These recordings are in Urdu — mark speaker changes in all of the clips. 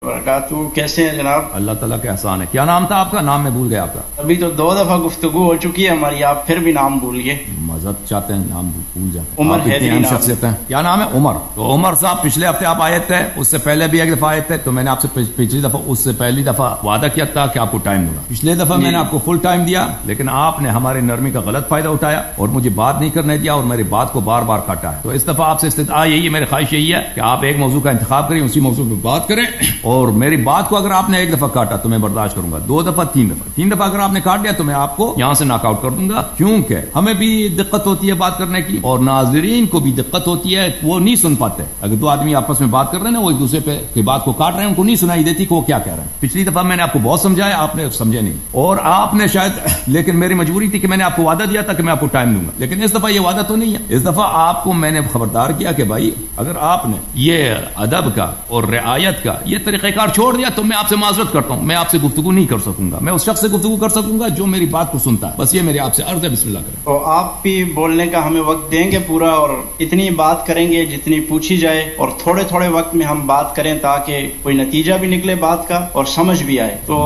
Speaker 1: وبرکاتہ. کیسے ہیں جناب؟
Speaker 2: اللہ تعالیٰ کے احسان ہے. کیا نام تھا آپ کا؟ نام میں بھول گیا آپ کا.
Speaker 1: ابھی تو 2 دفعہ گفتگو ہو چکی ہے ہماری، آپ پھر بھی نام بھول گئے.
Speaker 2: مذہب چاہتے ہیں نام بھول جاتے ہیں.
Speaker 1: عمر
Speaker 2: آپ اتنی اہم شخصیت ہیں. کیا نام ہے؟ عمر. تو عمر صاحب پچھلے ہفتے آپ آئے تھے، اس سے پہلے بھی ایک دفعہ آئے تھے. تو میں نے آپ سے پچھلی دفعہ، اس سے پہلی دفعہ وعدہ کیا تھا کہ آپ کو ٹائم دوں گا. پچھلے دفعہ میں نے آپ کو فل ٹائم دیا، لیکن آپ نے ہماری نرمی کا غلط فائدہ اٹھایا اور مجھے بات نہیں کرنے دیا اور میری بات کو بار بار کاٹا ہے. تو اس دفعہ آپ سے استدعا یہی ہے، میری خواہش یہی ہے کہ آپ ایک موضوع کا انتخاب کریں، اسی موضوع پہ بات کریں. اور میری بات کو اگر آپ نے ایک دفعہ کاٹا تو میں برداشت کروں گا، 2 دفعہ 3 دفعہ اگر آپ نے کاٹ دیا تو میں آپ کو یہاں سے ناک آؤٹ کر دوں گا. کیونکہ ہمیں بھی دقت ہوتی ہے بات کرنے کی اور ناظرین کو بھی دقت ہوتی ہے، وہ نہیں سن پاتے. اگر 2 آدمی آپس میں بات کر رہے ہیں نا، وہ ایک دوسرے پہ کی بات کو کاٹ رہے ہیں، ان کو نہیں سنائی دیتی کہ وہ کیا کہہ رہے ہیں. پچھلی دفعہ میں نے آپ کو بہت سمجھایا، آپ نے سمجھے نہیں اور آپ نے شاید، لیکن میری مجبوری تھی کہ میں نے آپ کو وعدہ دیا تھا کہ میں آپ کو ٹائم دوں گا. لیکن اس دفعہ یہ وعدہ تو نہیں ہے. اس دفعہ آپ کو میں نے خبردار کیا کہ بھائی اگر آپ نے یہ ادب کا اور رعایت کا یہ طریقہ کار چھوڑ دیا تو میں آپ سے معذرت کرتا ہوں، میں آپ سے گفتگو نہیں کر سکوں گا. میں اس شخص سے گفتگو کر سکوں گا جو میری بات کو سنتا ہے. بس یہ میری آپ سے عرض ہے. بسم اللہ کریں.
Speaker 1: تو آپ بھی بولنے کا ہمیں وقت دیں گے پورا، اور اتنی بات کریں گے جتنی پوچھی جائے، اور تھوڑے تھوڑے وقت میں ہم بات کریں تاکہ کوئی نتیجہ بھی نکلے بات کا اور سمجھ بھی آئے. تو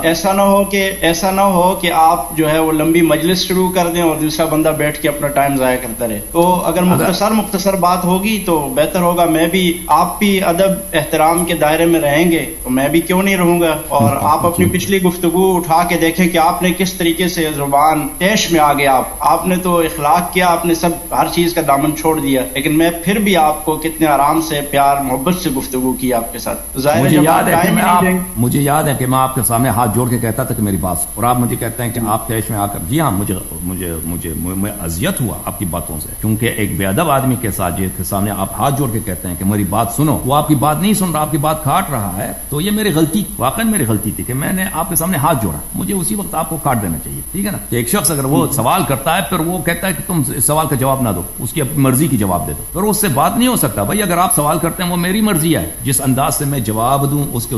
Speaker 1: ایسا نہ ہو کہ آپ جو ہے وہ لمبی مجلس شروع کر دیں اور دوسرا بندہ بیٹھ کے اپنا ٹائم ضائع کرتا رہے. تو اگر مختصر بات ہوگی تو بہتر ہوگا. میں بھی، آپ بھی ادب احترام کے دائرے میں رہیں گے تو میں بھی کیوں نہیں رہوں گا. اور آپ اپنی پچھلی گفتگو اٹھا کے دیکھیں کہ آپ نے کس طریقے سے زبان طیش میں آ گیا. آپ نے تو اخلاق کیا، آپ نے سب ہر چیز کا دامن چھوڑ دیا، لیکن میں پھر بھی آپ کو کتنے آرام سے پیار محبت سے گفتگو کی آپ کے ساتھ.
Speaker 2: مجھے یاد ہے کہ میں آپ کے سامنے ہاتھ جوڑ کے کہتا تھا کہ میری بات، اور آپ مجھے کہتے ہیں کہ آپ طیش میں آ کر. جی ہاں، مجھے اذیت ہوا آپ کی باتوں سے، کیونکہ ایک بے ادب آدمی کے ساتھ جس کے سامنے آپ ہاتھ جوڑ کے کہتے ہیں کہ میری بات سنو، وہ آپ کی بات نہیں سن رہا، آپ کی بات کاٹ رہا ہے. تو یہ میری غلطی، واقعی میری غلطی تھی کہ میں نے آپ کے سامنے ہاتھ جوڑا. مجھے اسی وقت آپ کو کاٹ دینا چاہیے. ٹھیک ہے نا. کہ ایک شخص اگر وہ سوال کرتا ہے پھر وہ کہتا ہے کہ تم اس سوال کا جواب نہ دو، اس کی اپنی مرضی کی جواب دے دو، پھر اس سے بات نہیں ہو سکتا. بھائی اگر آپ سوال کرتے ہیں وہ میری مرضی ہے، جس انداز سے میں جواب دوں اس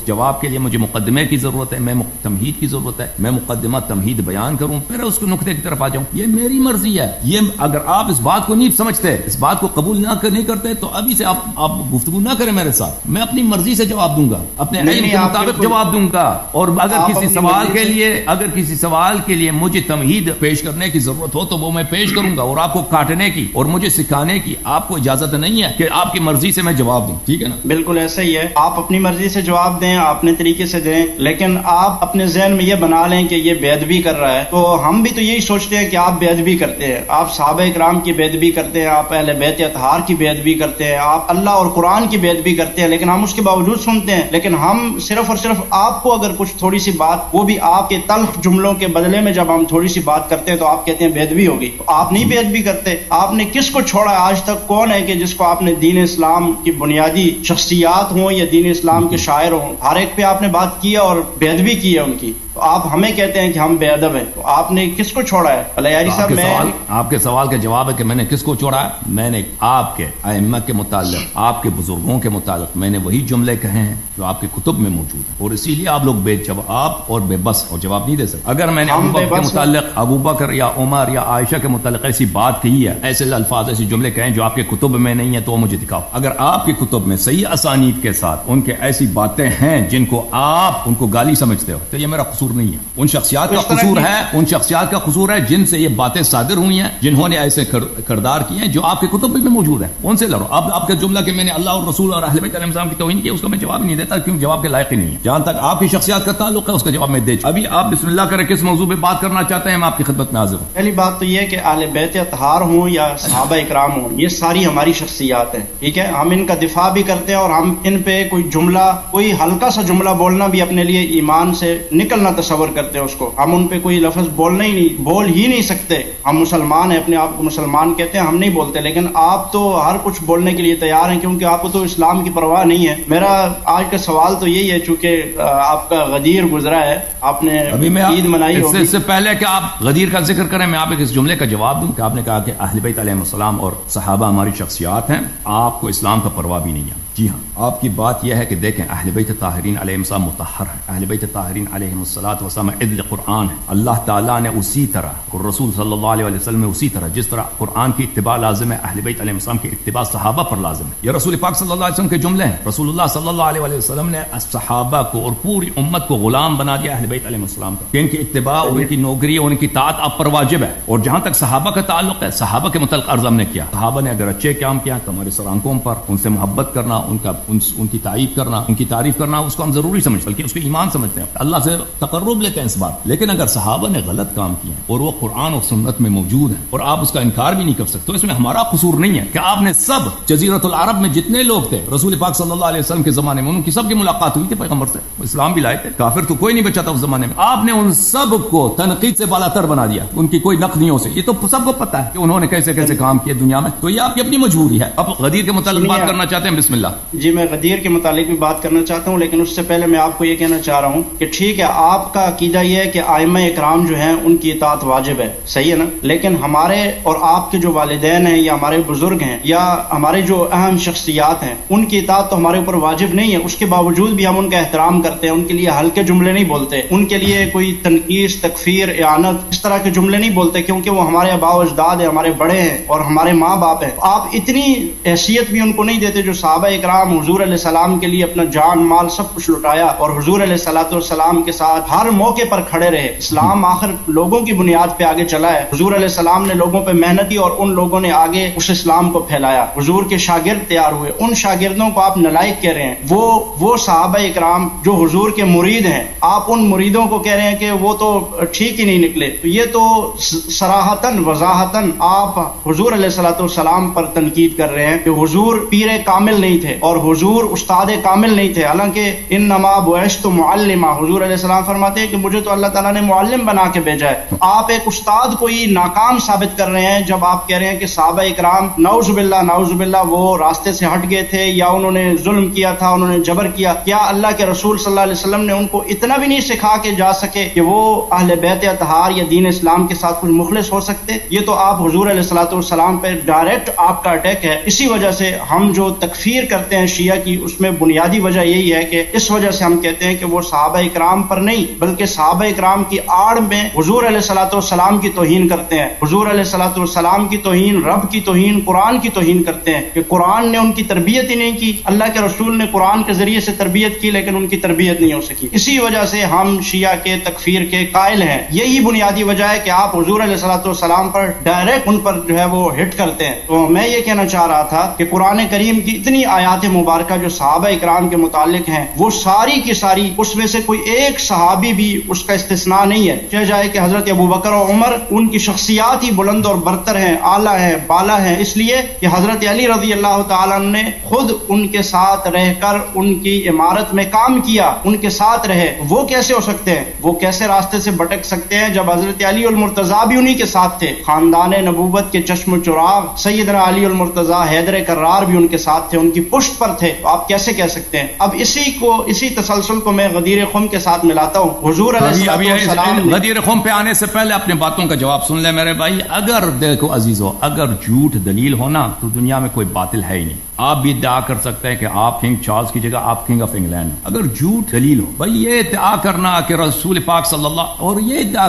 Speaker 2: جواب کے لیے مجھے مقدمے کی ضرورت ہے، میں تمہید کی ضرورت ہے، میں مقدمہ تمہید بیان کروں پھر اس کو نقطے کی طرف آ جاؤں. یہ میری مرضی ہے. یہ اگر آپ اس بات کو نہیں سمجھتے، اس بات کو قبول نہیں کرتے تو ابھی سے آپ گفتگو نہ کریں میرے ساتھ. میں اپنی مرضی سے جواب دوں گا، اپنے علم کے مطابق جواب دوں گا. اور اگر کسی سوال کے لیے مجھے تمہید پیش کرنے کی ضرورت ہو تو وہ میں پیش کروں گا، اور آپ کو کاٹنے کی اور مجھے سکھانے کی آپ کو اجازت نہیں ہے کہ آپ کی مرضی سے میں جواب دوں. ٹھیک ہے نا.
Speaker 1: بالکل ایسا ہی ہے. آپ اپنی مرضی سے جواب دیں، اپنے طریقے سے دیں، لیکن آپ اپنے ذہن میں یہ بنا لیں کہ یہ بے ادبی کر رہا ہے. تو ہم بھی تو یہی سوچتے ہیں کہ آپ بے ادبی کرتے ہیں، آپ صحابہ اکرام کی بے ادبی کرتے ہیں، آپ اہل بیت اطہار کی بے ادبی کرتے ہیں، آپ اللہ اور قرآن کی بے ادبی کرتے ہیں، لیکن ہم اس کے باوجود سنتے ہیں. لیکن ہم صرف اور صرف آپ کو اگر کچھ تھوڑی سی بات، وہ بھی آپ کے تلخ جملوں کے بدلے میں جب ہم تھوڑی سی بات کرتے ہیں تو آپ کہتے ہیں بے ادبی ہوگی. تو آپ نہیں بے ادبی کرتے. آپ نے کس کو چھوڑا آج تک؟ کون ہے کہ جس کو آپ نے دین اسلام کی بنیادی شخصیات ہوں یا دین اسلام کے شاعر ہوں، ہر ایک پہ آپ نے بات کی ہے اور بے ادبی کی ہے ان کی. تو آپ ہمیں کہتے ہیں کہ ہم بے ادب ہیں. تو آپ نے کس کو چھوڑا ہے؟ الیاری صاحب،
Speaker 2: آپ کے سوال کا جواب ہے کہ میں نے کس کو چھوڑا ہے. میں نے آپ کے ائمہ کے متعلق، آپ کے بزرگوں کے متعلق میں نے وہی جملے کہے ہیں جو آپ کے کتب میں موجود ہیں، اور اسی لیے آپ لوگ بے جواب اور بے بس اور جواب نہیں دے سکتے. اگر میں نے ابو بکر کے متعلق، ابو بکر یا عمر یا عائشہ کے متعلق ایسی بات کہی ہے، ایسے الفاظ، ایسے جملے کہیں جو آپ کے کتب میں نہیں ہے، تو وہ مجھے دکھاؤ. اگر آپ کی کتب میں صحیح اسانید کے ساتھ ان کے ایسی باتیں ہیں جن کو آپ ان کو گالی سمجھتے ہو تو یہ میرا قصور نہیں ہے. ان شخصیات کا قصور ہے، ان شخصیات کا قصور ہے جن سے یہ باتیں صادر ہوئی ہیں، جنہوں نے ایسے کردار کیے ہیں جو آپ کے کتب میں موجود ہیں. ان سے لڑو. اب آپ کا جملہ کہ میں نے اللہ اور رسول اور اہل بیت علیہ السلام کی توہین کی، اس کا میں جواب نہیں دیتا کیونکہ جواب کے لائق ہی نہیں ہے. جہاں تک آپ کی شخصیات کا تعلق ہے اس کا جواب میں دے چکا. ابھی آپ بسم اللہ کریں کس موضوع پہ بات کرنا چاہتے ہیں، میں آپ کی خدمت میں حاضر ہوں.
Speaker 1: پہلی بات تو یہ کہ اہل بیت اطہار ہوں یا صحابہ اکرام ہوں، یہ ساری ہماری شخصیات ہیں. ٹھیک ہے. ہم ان کا دفاع بھی کرتے ہیں اور ہم ان پہ کوئی جملہ، کوئی ہلکا سا جملہ بولنا بھی اپنے لیے ایمان سے نکلنا تصور کرتے ہیں. اس کو ہم ان پہ کوئی لفظ بول ہی نہیں سکتے. ہم مسلمان ہیں، اپنے آپ کو مسلمان کہتے ہیں، ہم نہیں بولتے. لیکن آپ تو ہر کچھ بولنے کے لیے تیار ہیں کیونکہ آپ کو تو اسلام کی پرواہ نہیں ہے. میرا آج کا سوال تو یہی ہے، چونکہ آپ کا غدیر گزرا ہے، آپ نے عید منائی ہوگی.
Speaker 2: اس سے پہلے کہ آپ غدیر کا ذکر کریں، میں آپ ایک اس جملے کا جواب دوں کہ آپ نے کہا کہ اہل بیت علیہ السلام اور صحابہ ہماری شخصیات ہیں، آپ کو اسلام کا پرواہ بھی نہیں ہے. جی ہاں، آپ کی بات یہ ہے کہ دیکھیں اہل بیت طاہرین علیہم السلام مطہر ہیں، اہل بیت طاہرین علیہم السلام عدل قرآن ہے، اللہ تعالیٰ نے اسی طرح اور رسول صلی اللہ علیہ وسلم نے اسی طرح جس طرح قرآن کی اتباع لازم ہے، اہل بیت علیہ السلام کی اتباع صحابہ پر لازم ہے۔ یہ رسول پاک صلی اللہ علیہ وسلم کے جملے ہیں، رسول اللہ صلی اللہ علیہ وسلم نے صحابہ کو اور پوری امت کو غلام بنا دیا اہل بیت علیہ السلام کا، کہ ان کی اتباع اور ان کی نوکری اور ان کی اطاعت آپ پر واجب ہے۔ اور جہاں تک صحابہ کا تعلق ہے، صحابہ کے متعلق عرض ہم نے کیا، صحابہ نے اگر اچھے کام کیا تو ہمارے سر آنکھوں پر ان سے محبت کرنا، ان کی تعریف کرنا، ان کی تعریف کرنا، اس کو ہم ضروری سمجھتے ہیں، بلکہ اس کو ایمان سمجھتے ہیں، اللہ سے تقرب لیتے ہیں اس بات۔ لیکن اگر صحابہ نے غلط کام کیا اور وہ قرآن اور سنت میں موجود ہیں اور آپ اس کا انکار بھی نہیں کر سکتے، تو اس میں ہمارا قصور نہیں ہے کہ آپ نے سب جزیرۃ العرب میں جتنے لوگ تھے رسول پاک صلی اللہ علیہ وسلم کے زمانے میں ان کی سب کی ملاقات ہوئی تھی پیغمبر سے، اسلام بھی لائے تھے، کافر تو کوئی نہیں بچا تھا اس زمانے میں، آپ نے ان سب کو تنقید سے بالا تر بنا دیا، ان کی کوئی نقد نہیں ہو سکتی، یہ تو سب کو پتہ ہے کہ انہوں نے کیسے کیسے کام کیے دنیا میں، تو یہ آپ کی اپنی مجبوری ہے۔ اب غدیر کے متعلق بات کرنا چاہتے ہیں، بسم اللہ۔
Speaker 1: جی میں غدیر کے متعلق بھی بات کرنا چاہتا ہوں، لیکن اس سے پہلے میں آپ کو یہ کہنا چاہ رہا ہوں کہ ٹھیک ہے آپ کا عقیدہ یہ ہے کہ ائمہ اکرام جو ہیں ان کی اطاعت واجب ہے، صحیح ہے نا، لیکن ہمارے اور آپ کے جو والدین ہیں یا ہمارے بزرگ ہیں یا ہمارے جو اہم شخصیات ہیں ان کی اطاعت تو ہمارے اوپر واجب نہیں ہے، اس کے باوجود بھی ہم ان کا احترام کرتے ہیں، ان کے لیے ہلکے جملے نہیں بولتے، ان کے لیے کوئی تنقید، تکفیر، اعانت اس طرح کے جملے نہیں بولتے، کیونکہ وہ ہمارے آباء و اجداد ہیں، ہمارے بڑے ہیں اور ہمارے ماں باپ ہیں۔ آپ اتنی حیثیت بھی ان کو نہیں دیتے جو صحابہ اکرام حضور علیہ السلام کے لیے اپنا جان مال سب کچھ لٹایا اور حضور علیہ الصلوۃ والسلام کے ساتھ ہر موقع پر کھڑے رہے۔ اسلام آخر لوگوں کی بنیاد پہ آگے چلا ہے، حضور علیہ السلام نے لوگوں پہ محنت کی اور ان لوگوں نے آگے اس اسلام کو پھیلایا، حضور کے شاگرد تیار ہوئے، ان شاگردوں کو آپ نالائق کہہ رہے ہیں، وہ صحابہ اکرام جو حضور کے مرید ہیں، آپ ان مریدوں کو کہہ رہے ہیں کہ وہ تو ٹھیک ہی نہیں نکلے، تو یہ تو صراحتاً وضاحتاً آپ حضور علیہ الصلوۃ والسلام پر تنقید کر رہے ہیں کہ حضور پیر کامل نہیں تھے اور حضور استاد کامل نہیں تھے، حالانکہ انما بعثت معلما، حضور علیہ السلام فرماتے ہیں کہ مجھے تو اللہ تعالیٰ نے معلم بنا کے بھیجا ہے۔ آپ ایک استاد کو ہی ناکام ثابت کر رہے ہیں جب آپ کہہ رہے ہیں کہ صحابہ اکرام نعوذ باللہ وہ راستے سے ہٹ گئے تھے یا انہوں نے ظلم کیا تھا، انہوں نے جبر کیا۔ کیا اللہ کے رسول صلی اللہ علیہ وسلم نے ان کو اتنا بھی نہیں سکھا کے جا سکے کہ وہ اہل بیت اطہار یا دین اسلام کے ساتھ کچھ مخلص ہو سکتے؟ یہ تو آپ حضور علیہ الصلوۃ والسلام پہ ڈائریکٹ آپ کا اٹیک ہے۔ اسی وجہ سے ہم جو تکفیر کرتے ہیں شیعہ کی، اس میں بنیادی وجہ یہی ہے کہ اس وجہ سے ہم کہتے ہیں کہ وہ صحابہ اکرام پر نہیں بلکہ صحابہ اکرام کی آڑ میں حضور علیہ الصلوۃ والسلام کی توہین کرتے ہیں، حضور علیہ الصلوۃ والسلام کی توہین، رب کی توہین، قرآن کی توہین کرتے ہیں کہ قرآن نے ان کی تربیت ہی نہیں کی، اللہ کے رسول نے قرآن کے ذریعے سے تربیت کی لیکن ان کی تربیت نہیں ہو سکی۔ اسی وجہ سے ہم شیعہ کے تکفیر کے قائل ہیں، یہی بنیادی وجہ ہے کہ آپ حضور علیہ الصلوۃ والسلام پر ڈائریکٹ ان پر جو ہے وہ ہٹ کرتے ہیں۔ تو میں یہ کہنا چاہ رہا تھا کہ قرآن کریم کی اتنی آیات مبارکہ جو صحابہ اکرام کے متعلق ہیں وہ ساری کی ساری، اس میں سے کوئی ایک صحابی بھی اس کا استثناء نہیں ہے، چاہے جائے کہ حضرت ابوبکر اور عمر ان کی شخصیات ہی بلند اور برتر ہیں، اعلیٰ ہیں، بالا ہیں، اس لیے کہ حضرت علی رضی اللہ تعالیٰ نے خود ان کے ساتھ رہ کر ان کی عمارت میں کام کیا، ان کے ساتھ رہے۔ وہ کیسے ہو سکتے ہیں؟ وہ کیسے راستے سے بھٹک سکتے ہیں جب حضرت علی المرتضیٰ بھی انہی کے ساتھ تھے؟ خاندان نبوت کے چشم و چراغ سیدنا علی المرتضیٰ حیدر کرار بھی ان کے ساتھ تھے، ان کی پشت پر تھے، تو آپ کیسے کہہ سکتے ہیں؟ اب اسی تسلسل کو میں غدیر خم کے ساتھ ملاتا ہوں۔ حضور علیہ السلام
Speaker 2: غدیر خم پہ آنے سے پہلے اپنے باتوں کا جواب سن لیں میرے بھائی۔ اگر دیکھو عزیزو، اگر جھوٹ دلیل ہونا تو دنیا میں کوئی باطل ہے ہی نہیں۔ آپ بھی ادعا کر سکتے ہیں کہ آپ کنگ چارلز کی جگہ آپ کنگ آف انگلینڈ، اگر جھوٹ دلیل ہو، بھائی یہ ادعا کرنا کہ رسول پاک صلی اللہ اور یہ ادعا